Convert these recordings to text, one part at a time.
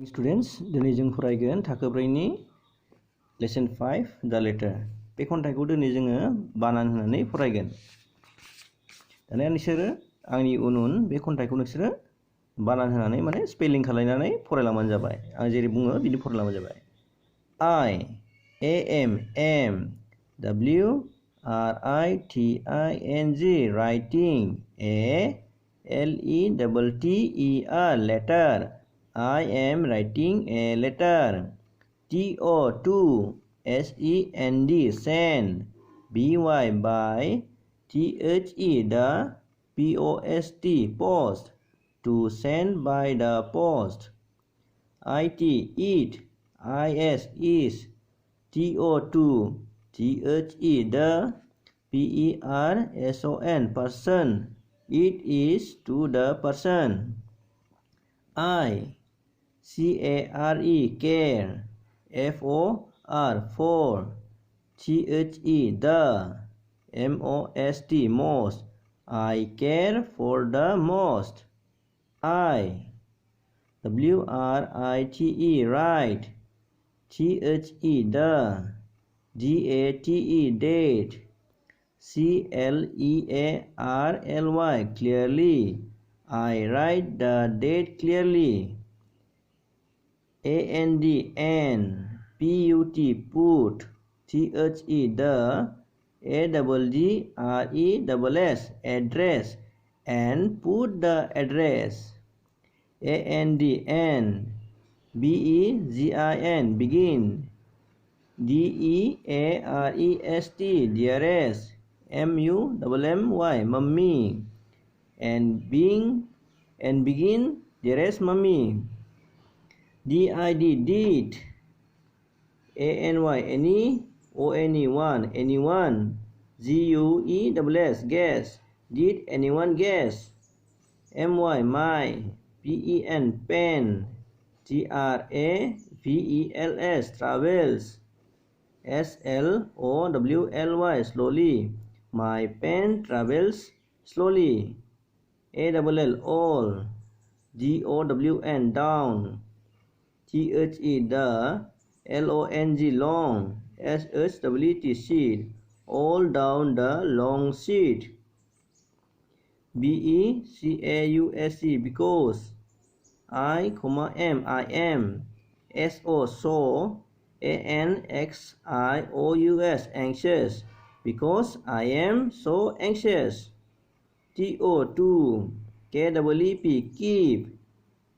Students, दिनै जों फरायगोन थाखो 4नि लेसन 5 द लेटर। बे खन्थाइखौ दिनै जोङो बानान होनानै फरायगोन। दानिया नोंसोरो आंनि उन बे खन्थाइखौ नोंसोरो बानान होनानै माने स्पेलिं खालायनानै फरायलांबानो जाबाय। आं जेरै बुङो बिदि फरायलांबानो जाबाय। I A M M W R I T I N G writing. A L E T T E R letter. I am writing a letter. TO2 SEND send. BY by. THE the. POST post. To send by the post. IT eat. IS is. TO2 THE the. PERSON person. It is to the person. CARE care. FOR for. THE the. MOST most. I care for the most. WRITE right. THE the. DATE date. CLEARLY clearly. I write the date clearly. AND and. PUT put. THE the. ADDRESS address. And put the address. AND and. BEGIN begin. DEAREST dearest. MUMMY mummy. And begin dearest mummy. DID did. ANY any. ONE one anyone. GUESS guess. Did anyone guess? MY my. PEN pen. TRAVELS travels. SLOWLY slowly. My pen travels slowly. ALL all. GOWN down. THE the. LONG long. SHWT sheet. All down the long sheet. BECAUSE because. I am. SO so. ANXIOUS anxious. Because I am so anxious. TO2 KEEP keep.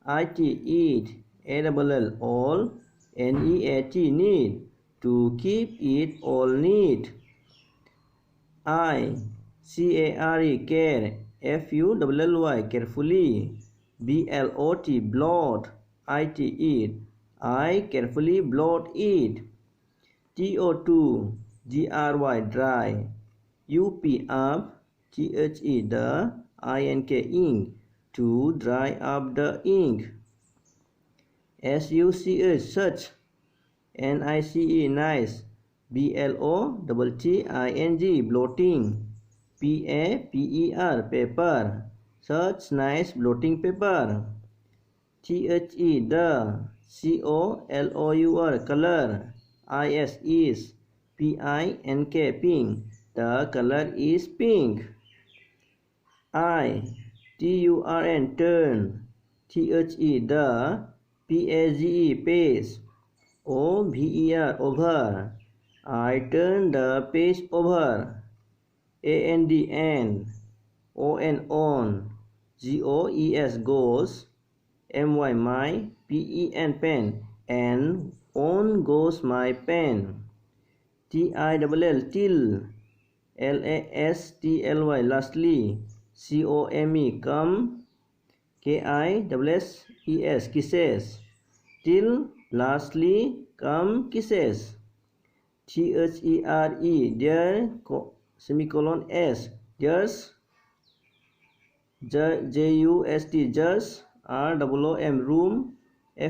IT eat. ALL all. NEAT need. To keep it all neat. CARE care. FULLY carefully. BLOT blot. IT eat. I carefully blot it. TO2 GRY dry. UP up. THE the. INK ink. To dry up the ink. SUCH such. NICE nice. BLOTTING bloating. PAPER paper. Such nice blotting paper. THE the. COLOUR color. IS is. PINK pink. The color is pink. TURN turn. THE the. PAGE page. OVER over. I turn the page over. AND and. ON on. GOES goes. MY my. PEN pen. And on goes my pen. TILL till. LASTLY lastly. COME come. KISSES kisses. Till lastly come kisses. THERE there semicolon S there's. JUST just. ROOM room.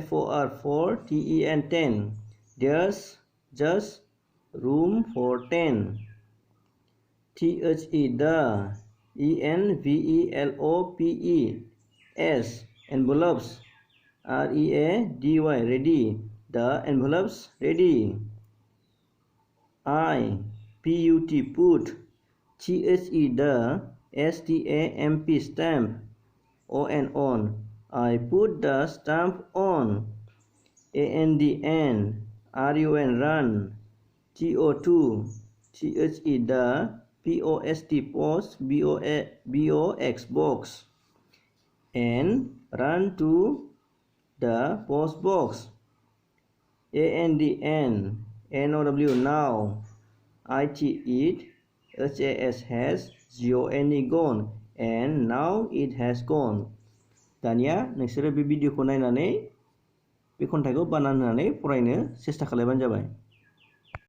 FOR for. TEN 10. There's just room for 10. THE the. ENVELOPES envelopes. ready, ready. The envelopes ready. I put, put. The, stamp, stamp. On. I put the stamp on. And, run. Go2, the, post, box, box. And run to the post box. Now. It, has, gone. And now it has gone. दानिया नोंसोरो बे भिडिअखौ नायनानै बे खन्थाइखौ बानान होनानै फरायनो सेस्था खालामबानो जाबाय।